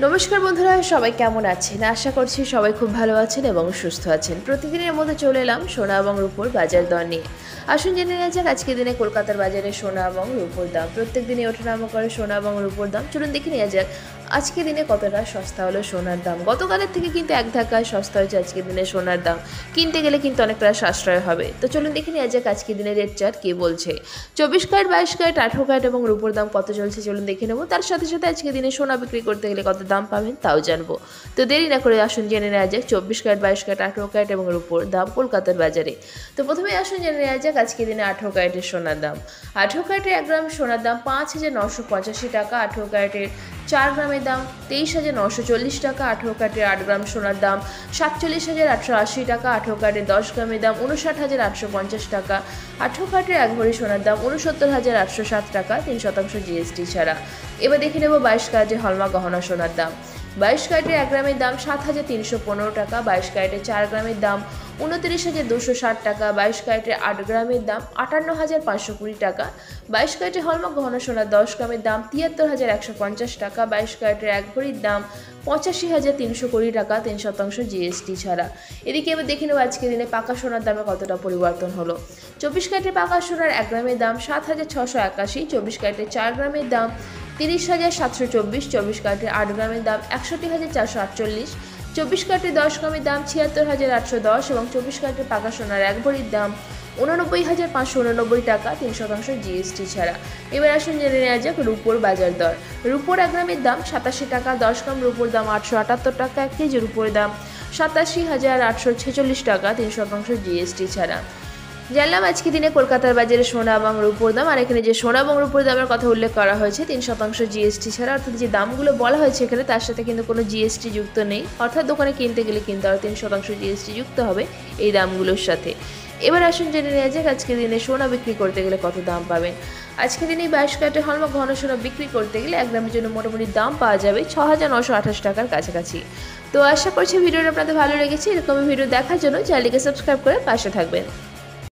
নমস্কার বন্ধুরা, সবাই কেমন আছেন? আশা করছি সবাই খুব ভালো আছেন এবং সুস্থ আছেন। প্রতিদিনের মধ্যে চলে এলাম সোনা এবং রূপোর বাজার দর নিয়ে। আসুন জেনে নেওয়া যাক আজকের দিনে কলকাতার বাজারে সোনা এবং রূপোর দাম। প্রত্যেক দিনই ওঠানামা করে সোনা এবং রূপোর দাম। চলুন দেখে নেওয়া যাক আজকের দিনে কতটা সস্তা হলো সোনার দাম। গতকালের থেকে কিন্তু এক ধাক্কায় সস্তা হয়েছে আজকের দিনে সোনার দাম। কিনতে গেলে কিন্তু অনেকটা সাশ্রয় হবে। তো চলুন দেখে নেওয়া যাক আজকের দিনের রেট চার্ট কী বলছে। 24 ক্যারেট, 22 ক্যারেট, 18 ক্যারেট এবং রূপোর দাম কত চলছে চলুন দেখে নেব। তার সাথে সাথে আজকের দিনে সোনা বিক্রি করতে গেলে কত দাম পাবেন তাও জানবো। তো দেরি না করে আসুন জেনে নেওয়া যাক 24 ক্যারেট, 22 ক্যারেট, 18 ক্যারেট এবং রূপোর দাম কলকাতার বাজারে। তো প্রথমে আসুন জেনে নেওয়া যাক আজকের দিনে 18 ক্যারেটের সোনার দাম। 18 ক্যারেটের 1 গ্রাম সোনার দাম 5,985 টাকা। 18 ক্যারেটের 4 গ্রামের দাম 23,940 টাকা। 18 ক্যারেটের 8 গ্রাম সোনার দাম 47,880 টাকা। 18 ক্যারেটের 10 গ্রামের দাম 59,850 টাকা। 18 ক্যারেটের 1 ভরি সোনার দাম 69,807 টাকা 3% জিএসটি ছাড়া। এবার দেখে নেব 22 ক্যারেটের হলমার্ক গহনা সোনার দাম। 22 ক্যারেটের 1 গ্রামের দাম 7,315 টাকা। 22 ক্যারেটের 4 গ্রামের দাম 29,260 টাকা। 22 ক্যারেটের 8 গ্রামের দাম 58,520 টাকা। 22 ক্যারেটের হলমার্ক গহনা সোনার 10 গ্রামের দাম 73,150 টাকা। 22 ক্যারেটের 1 ভরির দাম 85,320 টাকা 3% জিএসটি ছাড়া। এদিকে এবার দেখে নেব আজকের দিনে পাকা সোনার দামে কতটা পরিবর্তন হলো। 24 ক্যারেটের পাকা সোনার 1 গ্রামের দাম 7,681। 24 ক্যারেটের 4 গ্রামের দাম 30,724। 24 ক্যারেটের 8 গ্রামের দাম 61,448। 24 ক্যারেটের 10 গ্রামের দাম 76,810 এবং 24 ক্যারেটের পাকা সোনার 1 ভরির দাম 89,589 টাকা 3% জিএসটি ছাড়া। এবার আসুন জেনে নেওয়া যাক রূপোর বাজার দর। রূপোর 1 গ্রামের দাম 87 টাকা। 10 গ্রাম রূপোর দাম 878 টাকা। 1 কেজি রূপোর দাম 87,846 টাকা 3% জিএসটি ছাড়া। জানলাম আজকে দিনে কলকাতার বাজারে সোনা এবং রূপোর দাম। আর এখানে যে সোনা এবং রূপোর দামের কথা উল্লেখ করা হয়েছে 3% জিএসটি ছাড়া, অর্থাৎ যে দামগুলো বলা হয়েছে এখানে তার সাথে কিন্তু কোনো জিএসটি যুক্ত নেই। অর্থাৎ দোকানে কিনতে গেলে কিন্তু আরও 3% জিএসটি যুক্ত হবে এই দামগুলোর সাথে। এবার আসুন জেনে নেওয়া যাক আজকের দিনে সোনা বিক্রি করতে গেলে কত দাম পাবেন। আজকের দিনে 22 ক্যারেটের হলমার্ক ঘন সোনা বিক্রি করতে গেলে 1 গ্রামের জন্য মোটামুটি দাম পাওয়া যাবে 6,928 টাকার কাছাকাছি। তো আশা করছি ভিডিওটা আপনাদের ভালো লেগেছে। এরকম ভিডিও দেখার জন্য চ্যানেলটিকে সাবস্ক্রাইব করে পাশে থাকবেন।